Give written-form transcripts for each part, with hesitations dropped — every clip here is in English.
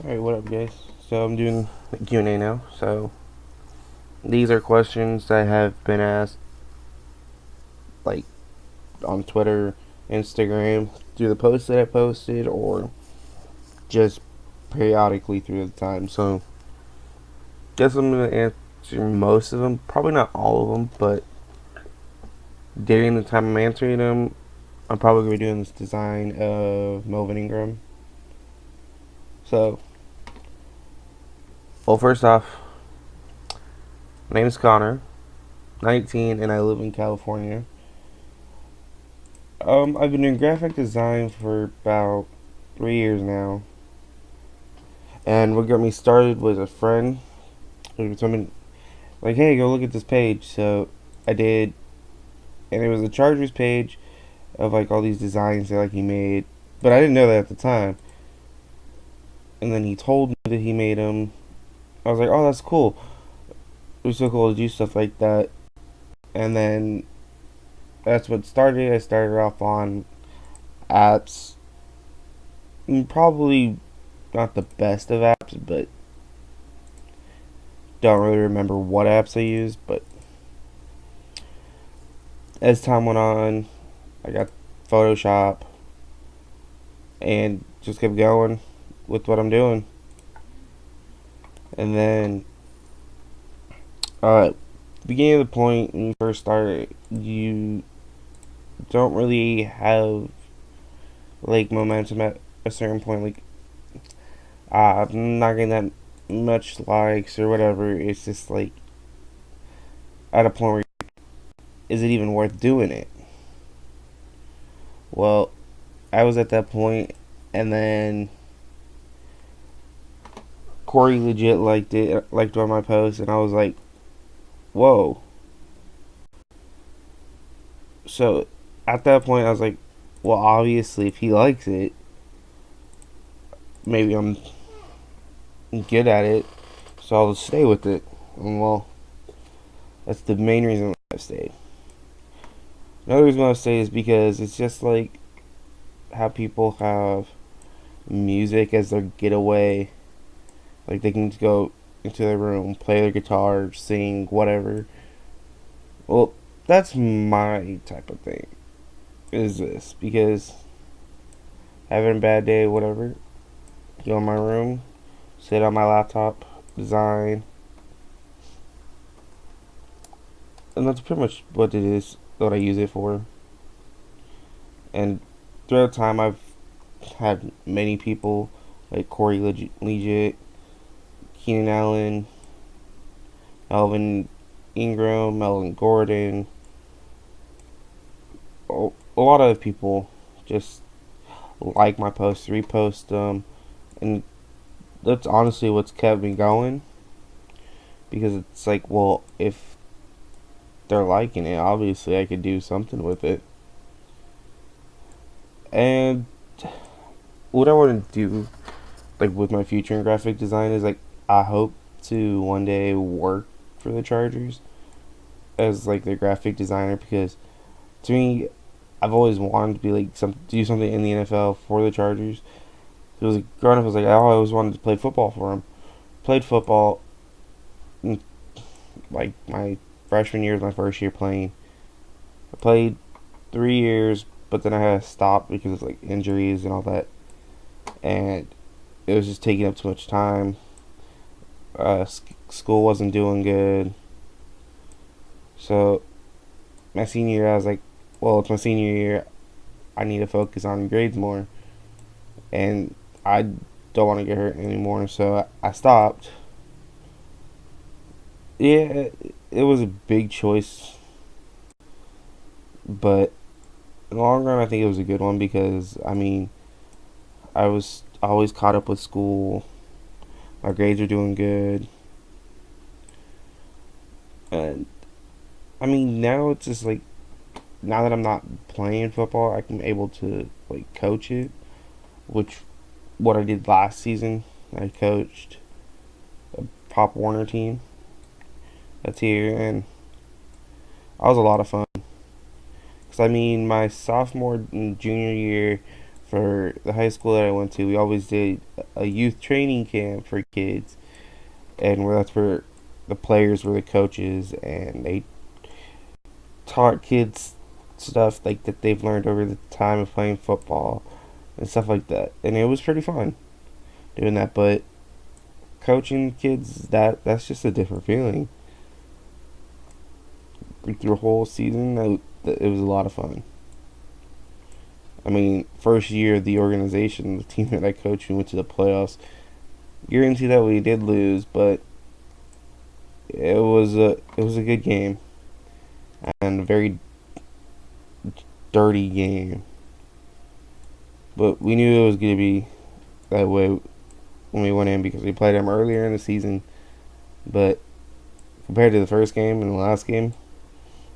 Alright, what up, guys? So I'm doing the Q&A now. So these are questions that have been asked, like, on Twitter, Instagram, through the posts that I posted, or just periodically through the time. So guess I'm gonna answer most of them. Probably not all of them, but during the time I'm answering them, I'm probably gonna be doing this design of Melvin Ingram. So, well, first off, my name is Connor, 19, and I live in California. I've been doing graphic design for about 3 years now, and what got me started was a friend who told me, like, "Hey, go look at this page." So I did, and it was a Chargers page of like all these designs that like he made, but I didn't know that at the time. And then he told me that he made them. I was like, "Oh, that's cool. It was so cool to do stuff like that." And then that's what started. I started off on apps, probably not the best of apps, but don't really remember what apps I used. But as time went on, I got Photoshop and just kept going with what I'm doing. And then, beginning of the point when you first start, you don't really have like momentum at a certain point. Like, I'm not getting that much likes or whatever. It's just like at a point where is it even worth doing it? Well, I was at that point, and then Corey legit liked one of my posts, and I was like, whoa. So at that point, I was like, well, obviously, if he likes it, maybe I'm good at it, so I'll just stay with it. And well, that's the main reason why I stayed. Another reason why I stayed is because it's just like how people have music as their getaway. Like they can go into their room, play their guitar, sing, whatever. Well, that's my type of thing. Is this because having a bad day, whatever, go in my room, sit on my laptop, design, and that's pretty much what it is. What I use it for. And throughout time, I've had many people like Corey Legit, Keenan Allen, Melvin Ingram, Melvin Gordon, a lot of people just like my posts, repost them, and that's honestly what's kept me going. Because it's like, well, if they're liking it, obviously I could do something with it. And what I want to do, like with my future in graphic design, is like I hope to one day work for the Chargers as like their graphic designer, because to me, I've always wanted to be like do something in the NFL for the Chargers. It was like, growing up, I was like, I always wanted to play football for them. Played football, like my freshman year was my first year playing. I played 3 years, but then I had to stop because of like injuries and all that, and it was just taking up too much time. School wasn't doing good, so my senior year I was like, well, it's my senior year. I need to focus on grades more, and I don't want to get hurt anymore, so I stopped. Yeah, it was a big choice, but in the long run, I think it was a good one because I mean, I was always caught up with school. My grades are doing good, and I mean now it's just like now that I'm not playing football, I'm able to like coach it, which what I did last season. I coached a Pop Warner team that's here, and that was a lot of fun. Cause I mean, my sophomore and junior year for the high school that I went to, we always did a youth training camp for kids, and where that's where the players were the coaches, and they taught kids stuff like that they've learned over the time of playing football and stuff like that, and it was pretty fun doing that. But coaching kids, that's just a different feeling. Through a whole season, it was a lot of fun. I mean, first year of the organization, the team that I coached, we went to the playoffs. Guarantee that we did lose, but it was a good game and a very dirty game. But we knew it was going to be that way when we went in because we played them earlier in the season. But compared to the first game and the last game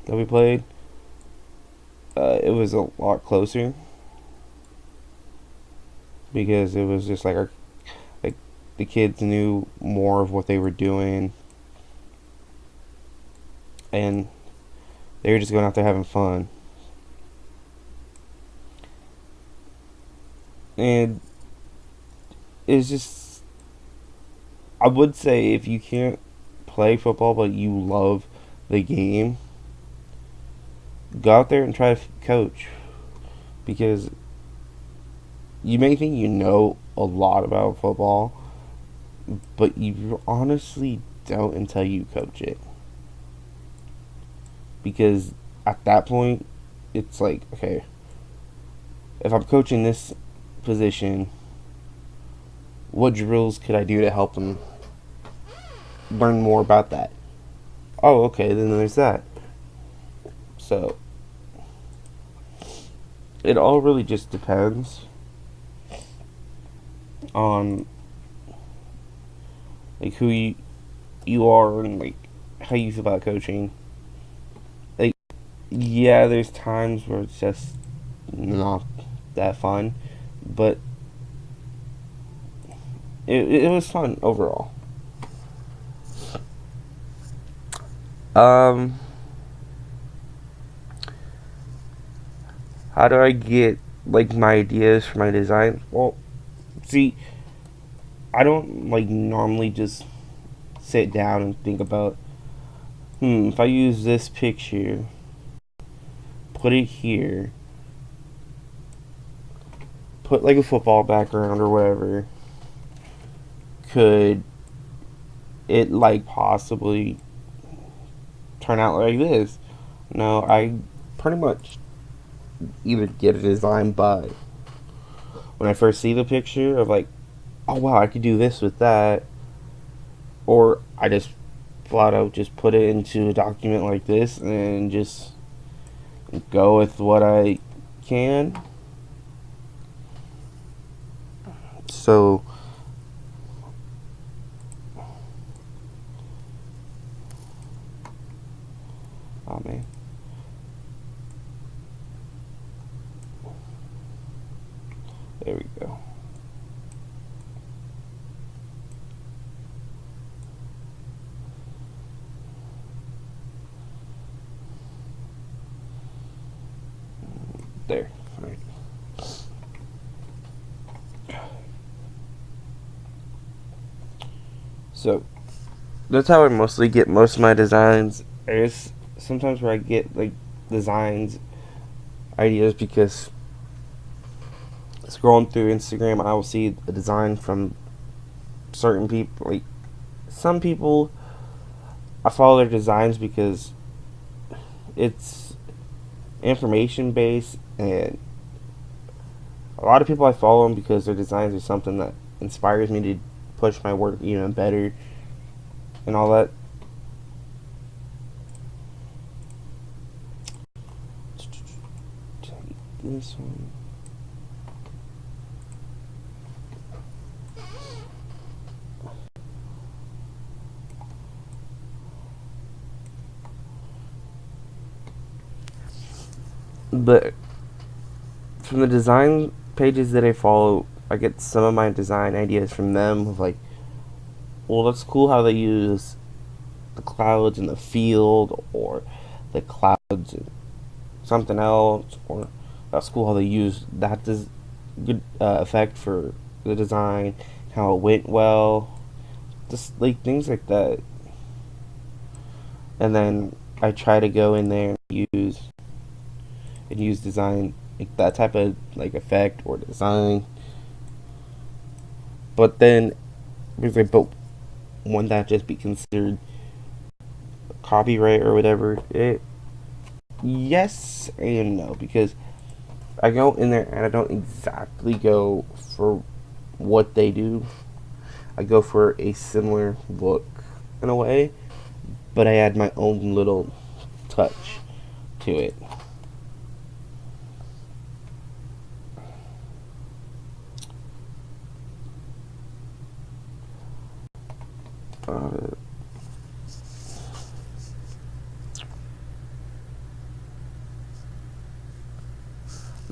that we played, it was a lot closer because it was just like the kids knew more of what they were doing, and they were just going out there having fun. And it's just, I would say, if you can't play football but you love the game, go out there and try to coach, because you may think you know a lot about football, but you honestly don't until you coach it. Because at that point, it's like, okay, if I'm coaching this position, what drills could I do to help them learn more about that? Oh, okay, then there's that. So, it all really just depends on like who you are and like how you feel about coaching. Like, yeah, there's times where it's just not that fun, but it was fun overall. Um, how do I get like my ideas for my design? Well, see, I don't like normally just sit down and think about, if I use this picture, put it here, put like a football background or whatever, could it like possibly turn out like this? No, I pretty much either get a design by when I first see the picture of like, oh wow, I could do this with that, or I just flat out just put it into a document like this and just go with what I can. So, oh man, there we go. There. All right. So that's how I mostly get most of my designs. There's sometimes where I get like designs ideas because scrolling through Instagram, I will see a design from certain people. Like some people, I follow their designs because it's information based, and a lot of people I follow them because their designs are something that inspires me to push my work even better and all that. This one. But from the design pages that I follow, I get some of my design ideas from them. Of like, well, that's cool how they use the clouds in the field, or the clouds in something else, or that's cool how they use good effect for the design, how it went well, just like things like that. And then I try to go in there and use design like that type of like effect or design. But then but wouldn't that just be considered copyright or whatever? Yes and no, because I go in there and I don't exactly go for what they do. I go for a similar look in a way, but I add my own little touch to it. Uh,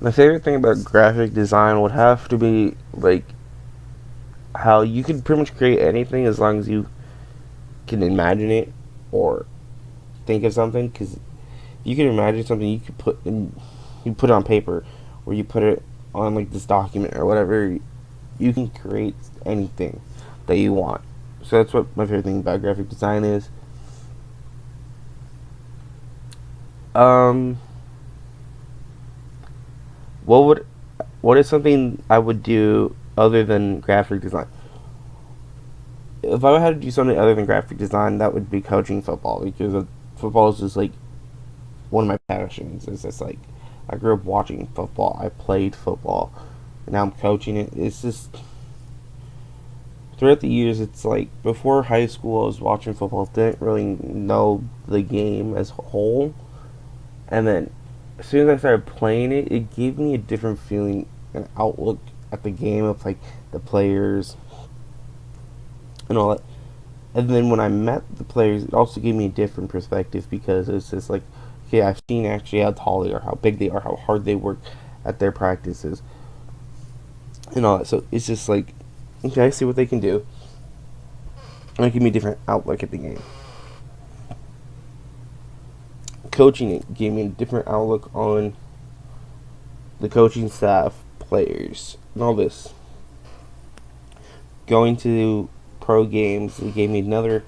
my favorite thing about graphic design would have to be like how you can pretty much create anything as long as you can imagine it or think of something. Because you can imagine something, you put it on paper, or you put it on like this document or whatever. You can create anything that you want. So that's what my favorite thing about graphic design is. Um, what would what is something I would do other than graphic design? If I had to do something other than graphic design, that would be coaching football, because football is just like one of my passions. It's just like I grew up watching football. I played football. And now I'm coaching it. It's just throughout the years. It's like before high school, I was watching football. Didn't really know the game as a whole, and then as soon as I started playing it, it gave me a different feeling and outlook at the game of like the players and all that. And then when I met the players, it also gave me a different perspective, because it's just like, okay, I've seen actually how tall they are, how big they are, how hard they work at their practices, and all that. So it's just like, okay, I see what they can do. And it gave me a different outlook at the game. Coaching it gave me a different outlook on the coaching staff, players, and all this. Going to pro games, it gave me another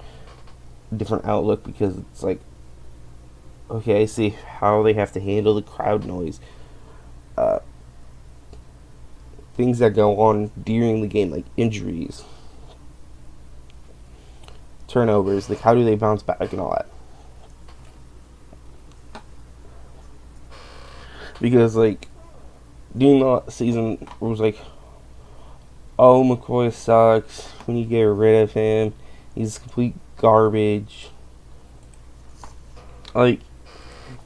different outlook, because it's like, okay, I see how they have to handle the crowd noise, uh, things that go on during the game, like injuries, turnovers, like how do they bounce back and all that. Because like during the season, it was like, oh, McCoy sucks. We need to get rid of him. He's complete garbage. Like,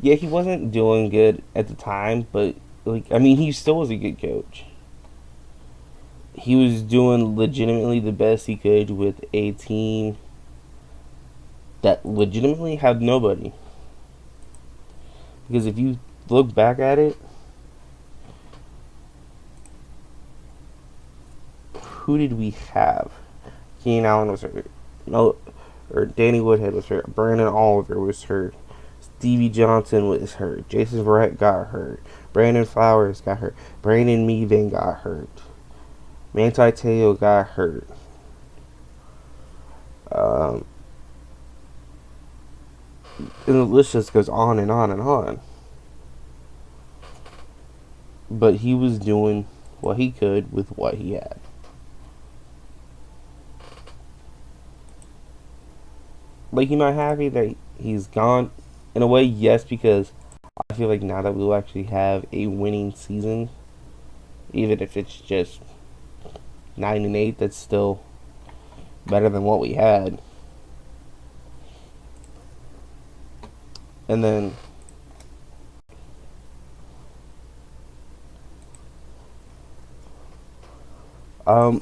yeah, he wasn't doing good at the time, but like, I mean, he still was a good coach. He was doing legitimately the best he could with a team that legitimately had nobody. Because if you look back at it, who did we have? Keenan Allen was hurt. No, or Danny Woodhead was hurt. Brandon Oliver was hurt. Stevie Johnson was hurt. Jason Verrett got hurt. Brandon Flowers got hurt. Brandon Meevan got hurt. Manti Te'o got hurt. Um, and the list just goes on and on and on. But he was doing what he could with what he had. Like, am I happy that he's gone? In a way, yes, because I feel like now that we'll actually have a winning season, even if it's just 9-8, that's still better than what we had. And then um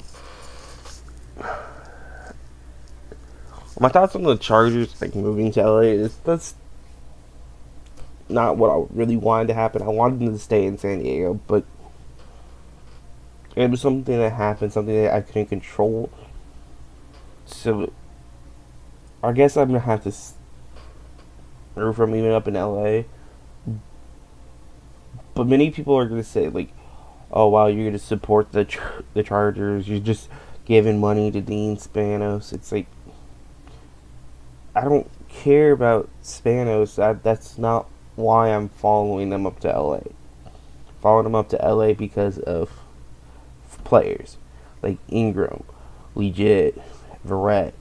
my thoughts on the Chargers like moving to LA is that's not what I really wanted to happen. I wanted them to stay in San Diego, but it was something that happened, something that I couldn't control. So I guess I'm gonna have to move from even up in LA. But many people are gonna say like, oh wow, you're gonna support the Chargers. You're just giving money to Dean Spanos. It's like I don't care about Spanos. That's not why I'm following them up to LA. Following them up to LA because of players like Ingram, Legit, Verrett,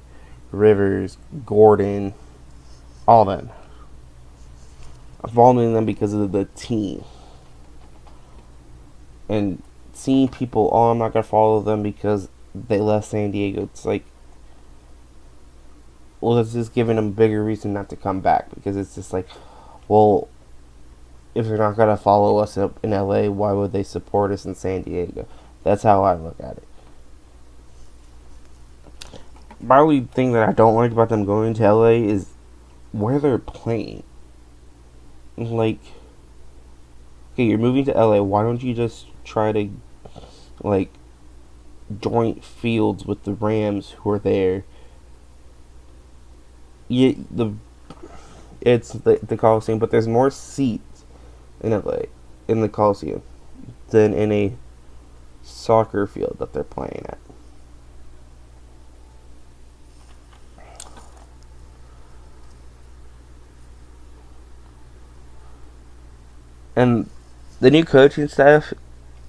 Rivers, Gordon, all them. I'm following them because of the team. And seeing people, oh, I'm not going to follow them because they left San Diego. It's like, well, it's just giving them a bigger reason not to come back. Because it's just like, well, if they're not going to follow us up in LA, why would they support us in San Diego? That's how I look at it. My only thing that I don't like about them going to LA is where they're playing. Like, okay, you're moving to LA. Why don't you just try to, like, joint fields with the Rams who are there? Yeah, it's the Coliseum, but there's more seats in LA in the Coliseum than in a soccer field that they're playing at. And the new coaching staff,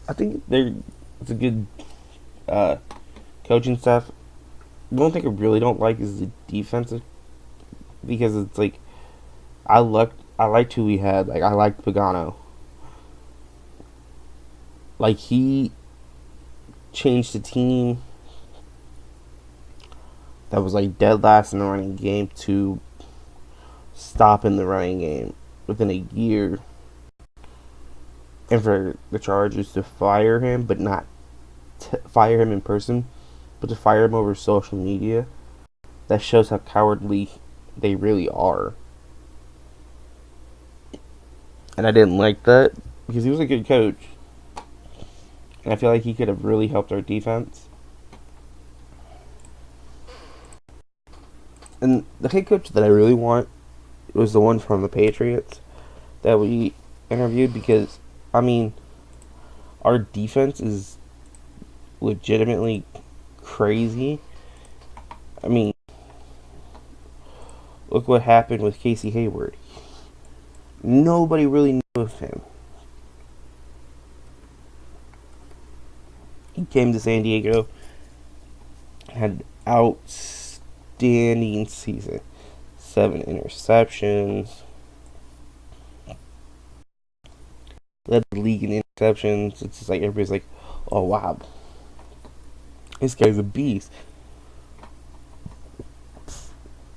I think it's a good uh, coaching staff. The one thing I really don't like is the defensive, because it's like I liked who we had. Like I liked Pagano. Like he changed the team that was like dead last in the running game to stop in the running game within a year, and for the Chargers to fire him, but not fire him in person, but to fire him over social media. That shows how cowardly they really are. And I didn't like that because he was a good coach. And I feel like he could have really helped our defense. And the head coach that I really want was the one from the Patriots that we interviewed, because, I mean, our defense is legitimately crazy. I mean, look what happened with Casey Hayward. Nobody really knew of him. He came to San Diego, had outstanding season. 7 interceptions. Led the league in interceptions. It's just like everybody's like, oh wow, this guy's a beast.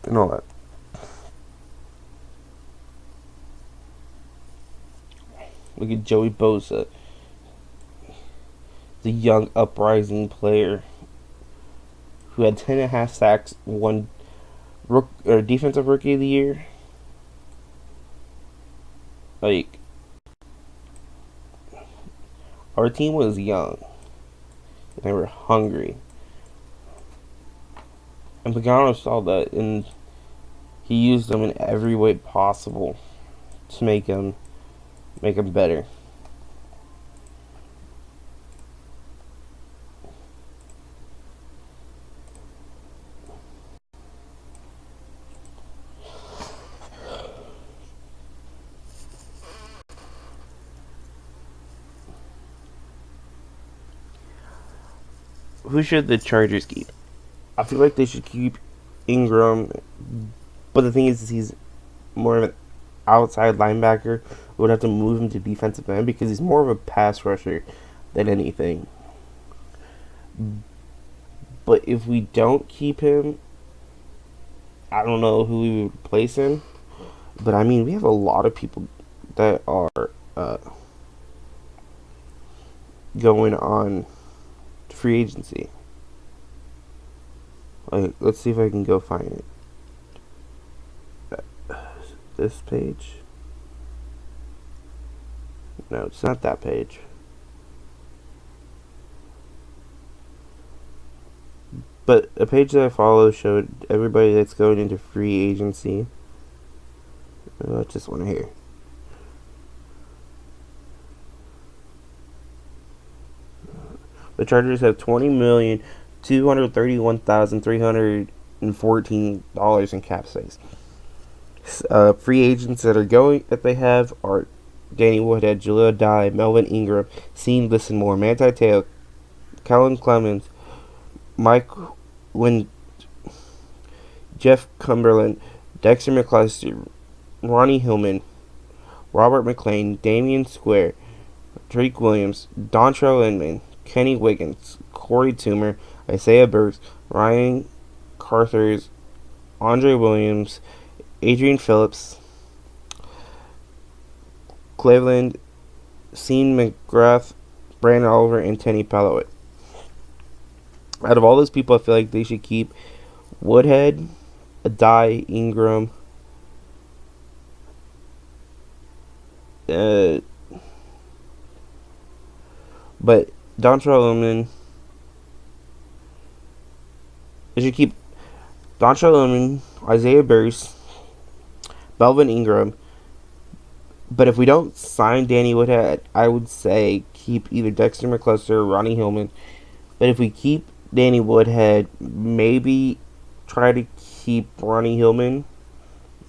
And all that. Look at Joey Bosa, the young uprising player who had 10.5 sacks, won defensive rookie of the year. Like, our team was young. They were hungry. And Pagano saw that, and he used them in every way possible to make them better. Who should the Chargers keep? I feel like they should keep Ingram, but the thing is he's more of an outside linebacker. We would have to move him to defensive end because he's more of a pass rusher than anything. But if we don't keep him, I don't know who we would replace him. But I mean, we have a lot of people that are going on free agency. Like, let's see if I can go find it. This page? No, it's not that page. But a page that I follow showed everybody that's going into free agency. It's this one here. The Chargers have $20,231,314 in cap space. Free agents that they have are Danny Woodhead, Jaleel Dye, Melvin Ingram, Sean Lissenmore, Manti Te'o, Kellen Clemens, Mike Win, Jeff Cumberland, Dexter McCluster, Ronnie Hillman, Robert McLean, Damian Square, Drake Williams, Dontrell Inman, Kenny Wiggins, Corey Toomer, Isaiah Burks, Ryan Carthers, Andre Williams, Adrian Phillips, Cleveland, Sean McGrath, Brandon Oliver, and Tenny Pallowit. Out of all those people, I feel like they should keep Woodhead, Adai, Ingram, but Dontrell Inman. They should keep Dontrell Inman, Isaiah Burks, Melvin Ingram. But if we don't sign Danny Woodhead, I would say keep either Dexter McCluster or Ronnie Hillman. But if we keep Danny Woodhead, maybe try to keep Ronnie Hillman,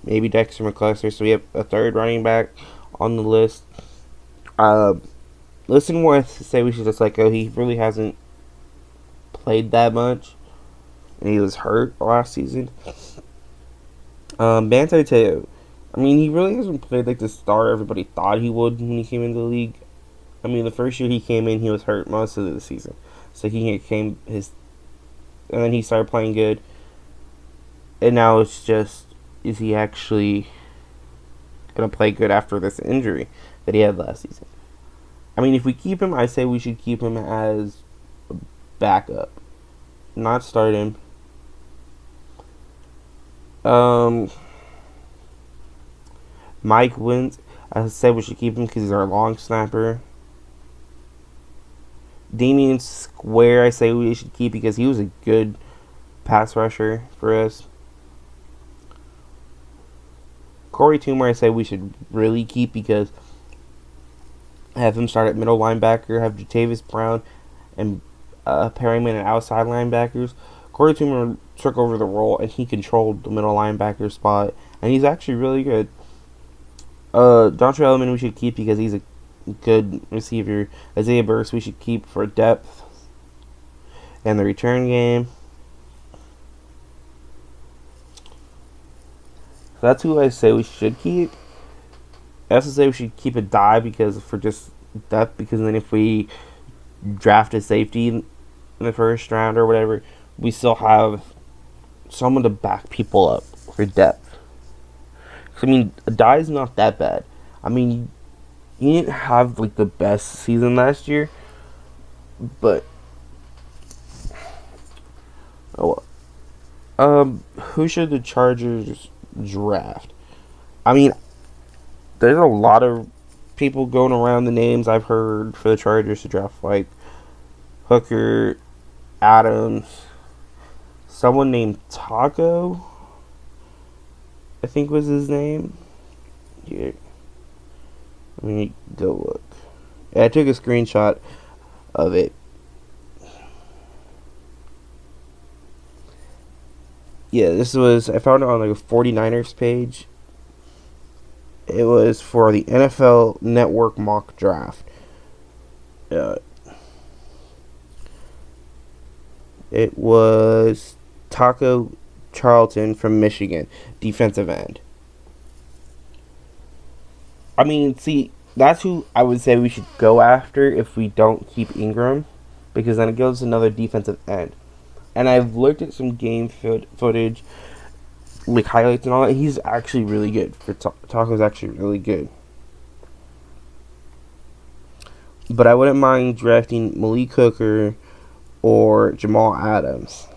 maybe Dexter McCluster, so we have a third running back on the list. Listen more say we should just let go. He really hasn't played that much, and he was hurt last season. Manti Te'o, I mean, he really hasn't played like the star everybody thought he would when he came into the league. I mean, the first year he came in, he was hurt most of the season, so and then he started playing good, and now it's just, is he actually gonna play good after this injury that he had last season? I mean, if we keep him, I say we should keep him as a backup, not start him. Mike Wins, I said we should keep him because he's our long snapper. Damian Square, I say we should keep because he was a good pass rusher for us. Corey Toomer, I say we should really keep because have him start at middle linebacker, have Jatavis Brown and Perryman at outside linebackers. Corey Toomer took over the role and he controlled the middle linebacker spot, and he's actually really good. Dontrell Inman we should keep because he's a good receiver. Isaiah Burks we should keep for depth and the return game. So that's who I say we should keep. I also say we should keep Adai because for just depth, because then if we draft a safety in the first round or whatever, we still have someone to back people up for depth. I mean, Adai's not that bad. I mean, he didn't have like the best season last year, but who should the Chargers draft? I mean, there's a lot of people going around the names I've heard for the Chargers to draft, like Hooker, Adams, someone named Taco, I think was his name. Yeah. Let me go look. Yeah, I took a screenshot of it. Yeah, I found it on like a 49ers page. It was for the NFL Network mock draft. It was Taco Charlton from Michigan, defensive end. I mean, see, that's who I would say we should go after if we don't keep Ingram, because then it gives another defensive end. And I've looked at some game footage, like highlights and all that. He's actually really good. Taco's actually really good. But I wouldn't mind drafting Malik Hooker or Jamal Adams,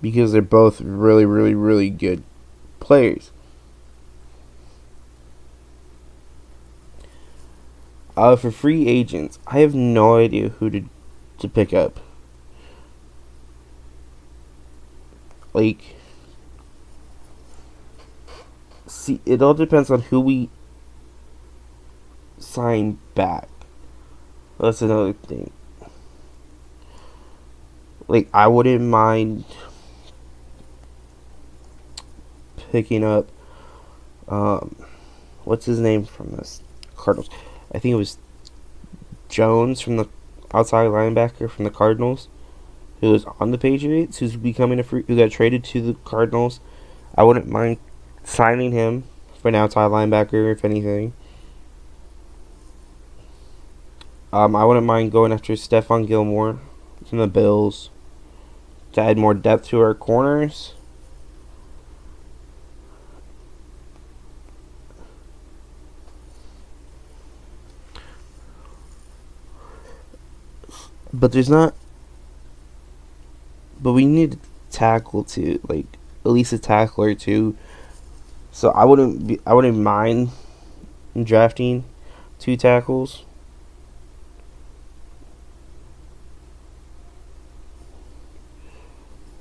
because they're both really, really, really good players. For free agents, I have no idea who to pick up. Like, see, it all depends on who we sign back. That's another thing. Like, I wouldn't mind picking up, um, what's his name from the Cardinals? I think it was Jones from the outside linebacker from the Cardinals, who was on the Patriots, who's becoming a free, who got traded to the Cardinals. I wouldn't mind signing him for an outside linebacker, if anything. I wouldn't mind going after Stephon Gilmore from the Bills to add more depth to our corners. But there's not. But we need to tackle too, like at least a tackler too. So I wouldn't mind drafting two tackles.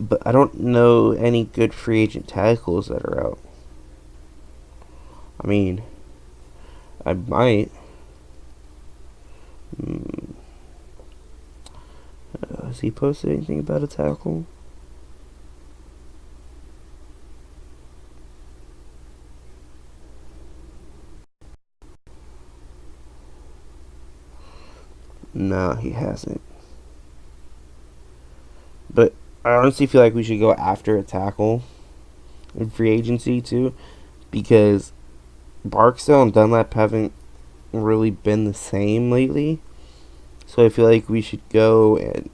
But I don't know any good free agent tackles that are out. I mean, I might. Hmm, has he posted anything about a tackle? No, he hasn't. But I honestly feel like we should go after a tackle in free agency too, because Barksdale and Dunlap haven't really been the same lately. So I feel like we should go and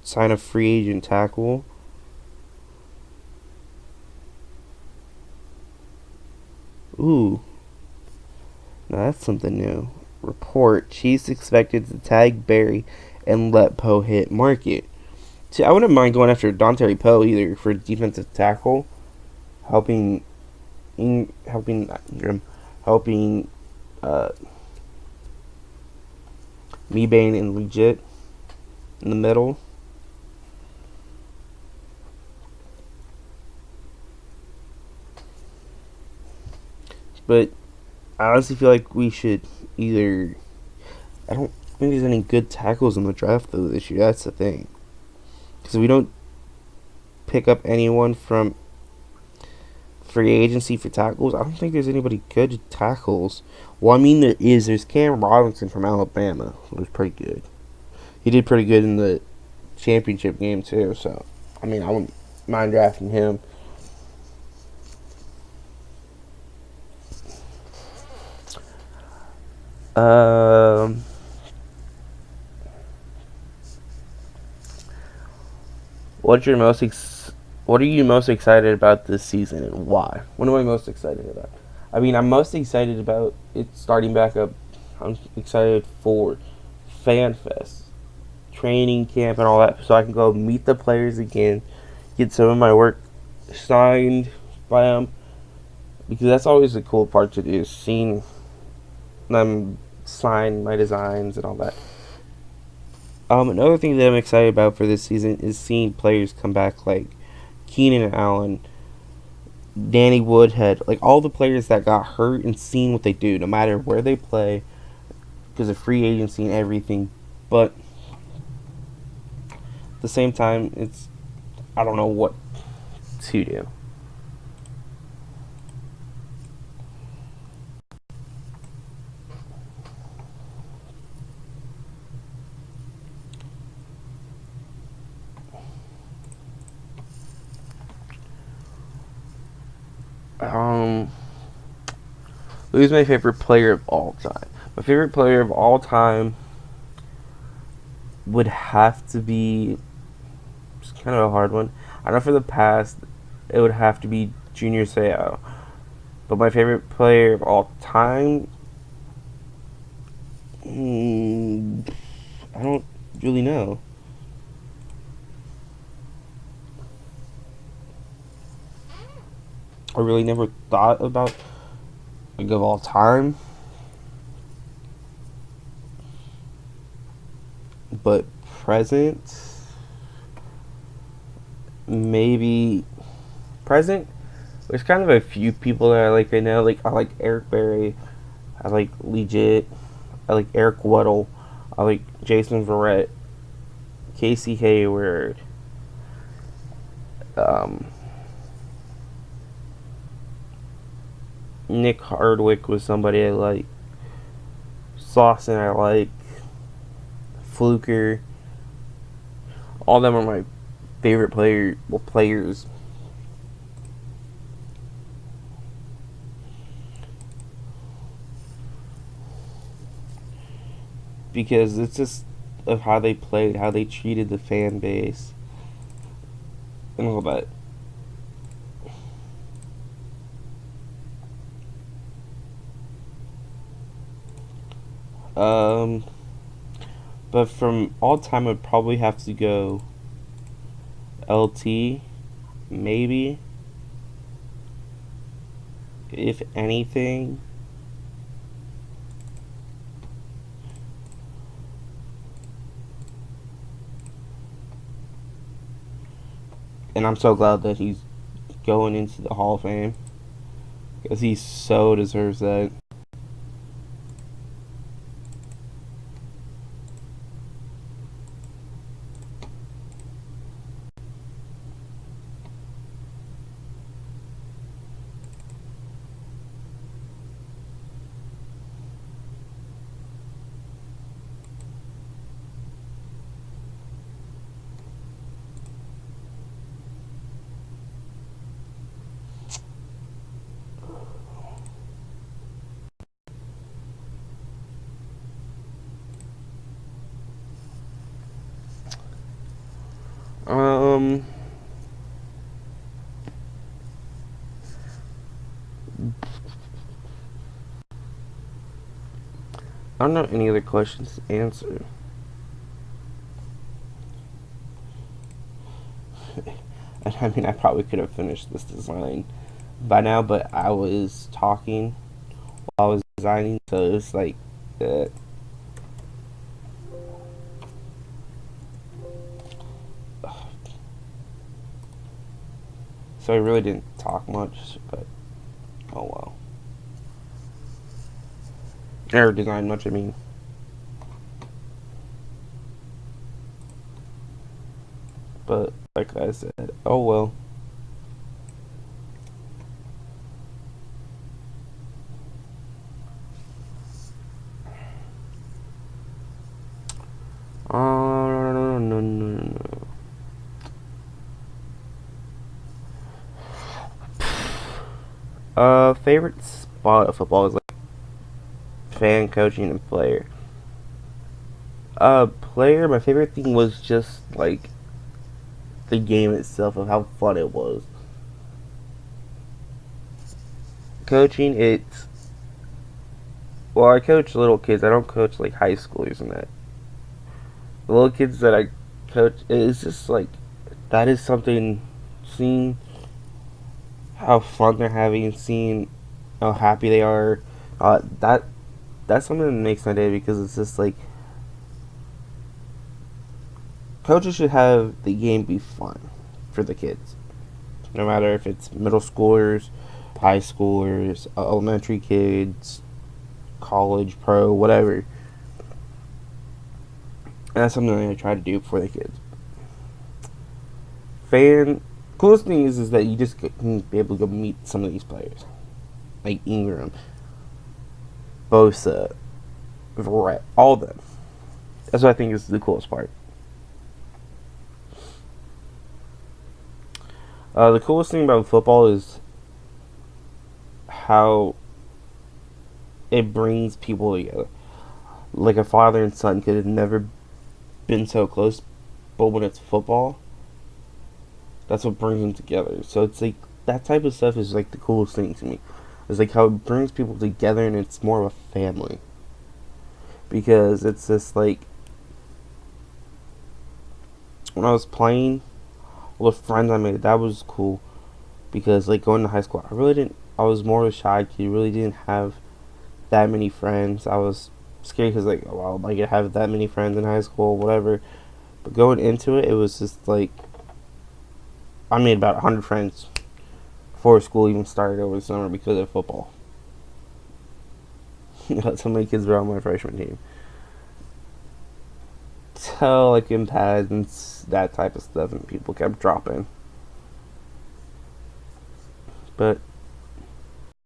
sign a free agent tackle. Ooh, now that's something new. Report: Chiefs expected to tag Barry and let Poe hit market. See, I wouldn't mind going after Dante Poe either for defensive tackle, helping, helping Ingram, helping uh, Mebane and Legit in the middle. But I honestly feel like we should either. I don't think there's any good tackles in the draft though this year. That's the thing, because we don't pick up anyone from free agency for tackles. I don't think there's anybody good tackles. Well, I mean there is. There's Cam Robinson from Alabama, who was pretty good. He did pretty good in the championship game too. So, I mean, I wouldn't mind drafting him. Um, what's your most what are you most excited about this season and why? What am I most excited about? I mean, I'm most excited about it starting back up. I'm excited for FanFest, training camp, and all that, so I can go meet the players again, get some of my work signed by them, because that's always the cool part to do, is seeing them sign my designs and all that. Another thing that I'm excited about for this season is seeing players come back like Keenan Allen, Danny Woodhead, like all the players that got hurt, and seeing what they do, no matter where they play, because of free agency and everything. But at the same time, I don't know what to do. Um, who's my favorite player of all time? My favorite player of all time would have to be, it's kind of a hard one. I know for the past, it would have to be Junior Seau. But my favorite player of all time, I don't really know. I really never thought about like of all time, but present, maybe present. There's kind of a few people that I like right now. Like I like Eric Berry, I like Legit, I like Eric Weddle. I like Jason Verrett, Casey Hayward, um, Nick Hardwick was somebody I like. Slauson I like. Fluker. All of them are my favorite players. Because it's just of how they played, how they treated the fan base, and all that. Um, but from all time, I'd probably have to go LT, maybe, if anything. And I'm so glad that he's going into the Hall of Fame because he so deserves that. Um, I don't know any other questions to answer. I mean, I probably could have finished this design by now, but I was talking while I was designing, so it's like, uh, so I really didn't talk much, but oh well. Or design much, I mean. But like I said, oh well. No, no, no, no. Favorite spot of football is like fan, coaching, and player. Player, my favorite thing was just like the game itself of how fun it was. Coaching, it's well, I coach little kids. I don't coach like high schoolers and that. The little kids that I coach, it's just like that is something. Seeing how fun they're having, seeing how happy they are, that's something that makes my day because it's just like coaches should have the game be fun for the kids, no matter if it's middle schoolers, high schoolers, elementary kids, college, pro, whatever. And that's something that I try to do for the kids. Fan Coolest thing is that you just can be able to go meet some of these players, like Ingram, Bosa, Verrett, all of them. That's what I think is the coolest part. The coolest thing about football is how it brings people together. Like a father and son could have never been so close, but when it's football, that's what brings them together. So it's like that type of stuff is like the coolest thing to me. It's like how it brings people together and it's more of a family. Because it's just like when I was playing, all the friends I made, that was cool. Because like going to high school, I was more of a shy kid, really didn't have that many friends. I was scared because like, oh, well, am I gonna have that many friends in high school, whatever. But going into it, it was just like I made about 100 friends before school even started over the summer because of football. So many kids were on my freshman team. tell like in pads and that type of stuff, and people kept dropping. But